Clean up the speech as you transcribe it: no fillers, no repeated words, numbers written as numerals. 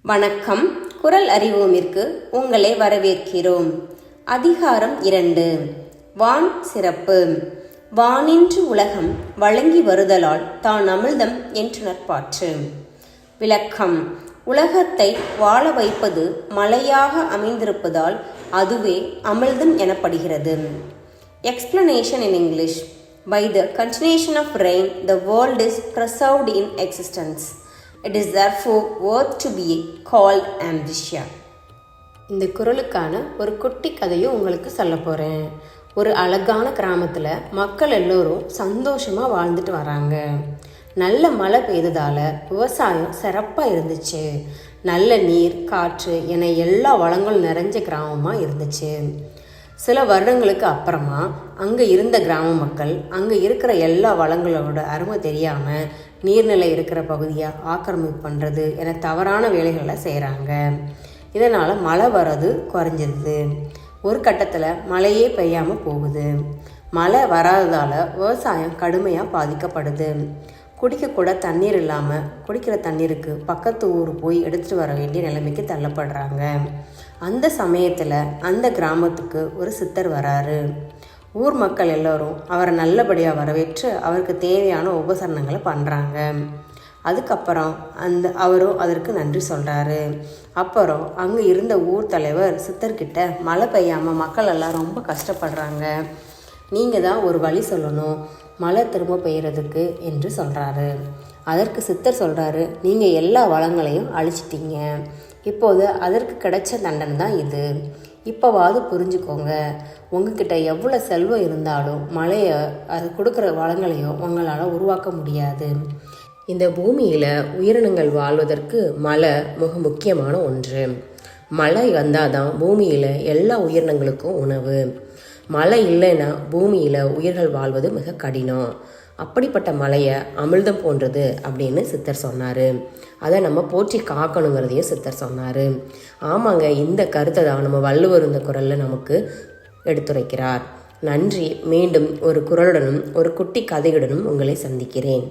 வணக்கம். குரல் அறிவோமிற்கு உங்களை வரவேற்கிறோம். அதிகாரம் 2. வான் சிறப்பு. வானின்று உலகம் வழங்கி வருதலால் தான் அமிழ்தம் என்று நற்பாற்று. விளக்கம். உலகத்தை வாழ வைப்பது மழையாக அமைந்திருப்பதால் அதுவே அமிழ்தம் எனப்படுகிறது. Explanation in English. By the continuation of rain, the world is preserved in existence. It is therefore worth to be called ambitious. இந்த குறளுக்கான ஒரு குட்டி கதையும் உங்களுக்கு சொல்ல போகிறேன். ஒரு அழகான கிராமத்தில் மக்கள் எல்லோரும் சந்தோஷமாக வாழ்ந்துட்டு வராங்க. நல்ல மழை பெய்ததால் விவசாயம் சிறப்பாக இருந்துச்சு. நல்ல நீர், காற்று என எல்லா வளங்களும் நிறைஞ்ச கிராமமாக இருந்துச்சு. சில வருடங்களுக்கு அப்புறமா அங்கே இருந்த கிராம மக்கள் அங்கே இருக்கிற எல்லா வளங்களோட அருமை தெரியாமல் நீர்நிலை இருக்கிற பகுதியை ஆக்கிரமிப்பு பண்ணுறது என தவறான வேலைகளை செய்கிறாங்க. இதனால் மழை வர்றது குறைஞ்சிருது. ஒரு கட்டத்தில் மழையே பெய்யாமல் போகுது. மழை வராததால் விவசாயம் கடுமையாக பாதிக்கப்படுது. குடிக்கக்கூட தண்ணீர் இல்லாமல் குடிக்கிற தண்ணீருக்கு பக்கத்து ஊர் போய் எடுத்துகிட்டு வர வேண்டிய நிலைமைக்கு தள்ளப்படுறாங்க. அந்த சமயத்தில் அந்த கிராமத்துக்கு ஒரு சித்தர் வராரு. ஊர் மக்கள் எல்லோரும் அவரை நல்லபடியாக வரவேற்று அவருக்கு தேவையான உபகரணங்களை பண்ணுறாங்க. அதுக்கப்புறம் அவரும் அதற்கு நன்றி சொல்கிறாரு. அப்புறம் அங்கே இருந்த ஊர் தலைவர் சித்தர்கிட்ட மழை பெய்யாமல் மக்கள் எல்லாம் ரொம்ப கஷ்டப்படுறாங்க, நீங்கள் தான் ஒரு வழி சொல்லணும் மழை திரும்ப பெய்யறதுக்கு என்று சொல்கிறாரு. அதற்கு சித்தர் சொல்கிறாரு, நீங்கள் எல்லா வளங்களையும் அழிச்சிட்டீங்க, இப்போது அதற்கு கிடைச்ச தண்டனை தான் இது. இப்போவாது புரிஞ்சுக்கோங்க, உங்ககிட்ட எவ்வளோ செல்வம் இருந்தாலும் மழையை அது கொடுக்குற வளங்களையோ உங்களால் உருவாக்க முடியாது. இந்த பூமியில் உயிரினங்கள் வாழ்வதற்கு மழை மிக முக்கியமான ஒன்று. மழை வந்தால் தான் பூமியில் எல்லா உயிரினங்களுக்கும் உணவு. மழை இல்லைன்னா பூமியில் உயிர்கள் வாழ்வது மிக கடினம். அப்படிப்பட்ட மழையை அமிழ்தம் போன்றது அப்படின்னு சித்தர் சொன்னார். அதை நம்ம போற்றி காக்கணுங்கிறதையும் சித்தர் சொன்னார். ஆமாங்க, இந்த கருத்தை தான் நம்ம வள்ளுவர் இந்த குறளில் நமக்கு எடுத்துரைக்கிறார். நன்றி. மீண்டும் ஒரு குறளுடனும் ஒரு குட்டி கதையுடனும் உங்களை சந்திக்கிறேன்.